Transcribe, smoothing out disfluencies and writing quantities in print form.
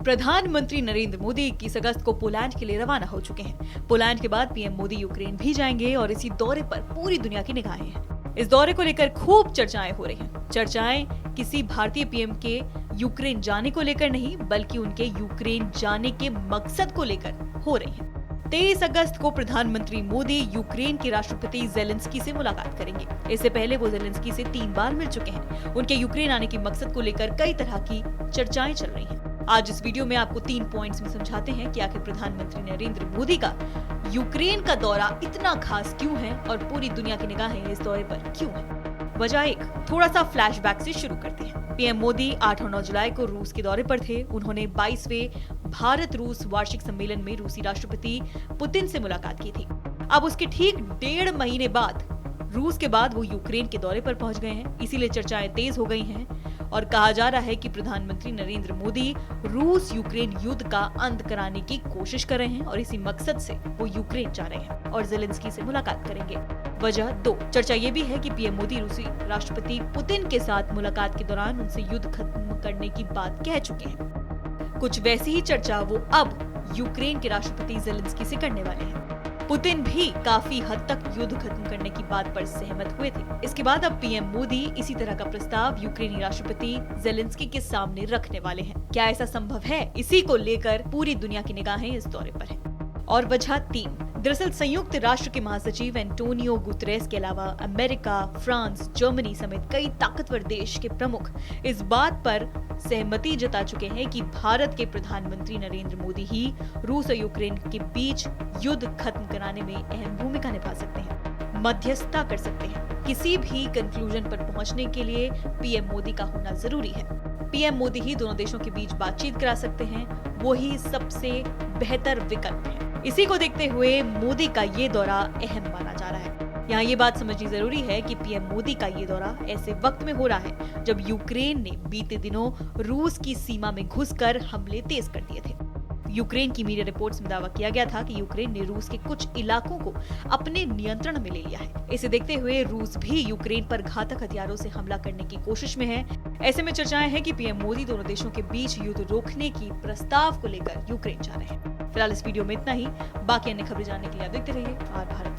प्रधानमंत्री नरेंद्र मोदी 21 अगस्त को पोलैंड के लिए रवाना हो चुके हैं। पोलैंड के बाद पीएम मोदी यूक्रेन भी जाएंगे और इसी दौरे पर पूरी दुनिया की निगाहें हैं। इस दौरे को लेकर खूब चर्चाएं हो रही हैं। चर्चाएं किसी भारतीय पीएम के यूक्रेन जाने को लेकर नहीं, बल्कि उनके यूक्रेन जाने के मकसद को लेकर हो रही हैं। 23 अगस्त को प्रधानमंत्री मोदी यूक्रेन के राष्ट्रपति जेलेंस्की से मुलाकात करेंगे। इससे पहले वो जेलेंस्की से 3 बार मिल चुके हैं। उनके यूक्रेन आने के मकसद को लेकर कई तरह की चर्चाएं चल रही हैं। आज इस वीडियो में आपको 3 पॉइंट्स में समझाते हैं कि आखिर प्रधानमंत्री नरेंद्र मोदी का यूक्रेन का दौरा इतना खास क्यों है और पूरी दुनिया की निगाहें इस दौरे पर क्यों है। वजह 1, थोड़ा सा फ्लैशबैक से शुरू करते हैं। पीएम मोदी 8 और 9 जुलाई को रूस के दौरे पर थे। उन्होंने 22वें भारत रूस वार्षिक सम्मेलन में रूसी राष्ट्रपति पुतिन से मुलाकात की थी। अब उसके ठीक 1.5 महीने बाद रूस के बाद वो यूक्रेन के दौरे पर पहुंच गए हैं। इसीलिए चर्चाएं तेज हो गई हैं और कहा जा रहा है कि प्रधानमंत्री नरेंद्र मोदी रूस यूक्रेन युद्ध का अंत कराने की कोशिश कर रहे हैं और इसी मकसद से वो यूक्रेन जा रहे हैं और जेलेंस्की से मुलाकात करेंगे। वजह 2, चर्चा ये भी है कि पीएम मोदी रूसी राष्ट्रपति पुतिन के साथ मुलाकात के दौरान उनसे युद्ध खत्म करने की बात कह चुके हैं। कुछ वैसी ही चर्चा वो अब यूक्रेन के राष्ट्रपति जेलेंस्की से करने वाले हैं। पुतिन भी काफी हद तक युद्ध खत्म करने की बात पर सहमत हुए थे। इसके बाद अब पीएम मोदी इसी तरह का प्रस्ताव यूक्रेनी राष्ट्रपति जेलेंस्की के सामने रखने वाले हैं। क्या ऐसा संभव है? इसी को लेकर पूरी दुनिया की निगाहें इस दौरे पर हैं। और वजह 3, दरअसल संयुक्त राष्ट्र के महासचिव एंटोनियो गुतरेस के अलावा अमेरिका, फ्रांस, जर्मनी समेत कई ताकतवर देश के प्रमुख इस बात पर सहमति जता चुके हैं कि भारत के प्रधानमंत्री नरेंद्र मोदी ही रूस और यूक्रेन के बीच युद्ध खत्म कराने में अहम भूमिका निभा सकते हैं, मध्यस्थता कर सकते हैं। किसी भी कंक्लूजन पर पहुंचने के लिए पीएम मोदी का होना जरूरी है। पीएम मोदी ही दोनों देशों के बीच बातचीत करा सकते हैं। वो ही सबसे बेहतर विकल्प है। इसी को देखते हुए मोदी का ये दौरा अहम माना जा रहा है। यहाँ ये बात समझनी जरूरी है कि पीएम मोदी का ये दौरा ऐसे वक्त में हो रहा है जब यूक्रेन ने बीते दिनों रूस की सीमा में घुसकर हमले तेज कर दिए थे। यूक्रेन की मीडिया रिपोर्ट्स में दावा किया गया था कि यूक्रेन ने रूस के कुछ इलाकों को अपने नियंत्रण में ले लिया है। इसे देखते हुए रूस भी यूक्रेन पर घातक हथियारों से हमला करने की कोशिश में है। ऐसे में चर्चाएं हैं कि पीएम मोदी दोनों देशों के बीच युद्ध रोकने की प्रस्ताव को लेकर यूक्रेन जा रहे हैं। फिलहाल इस वीडियो में इतना ही। बाकी अन्य खबरें जानने के लिए आप देखते रहिए और भारत।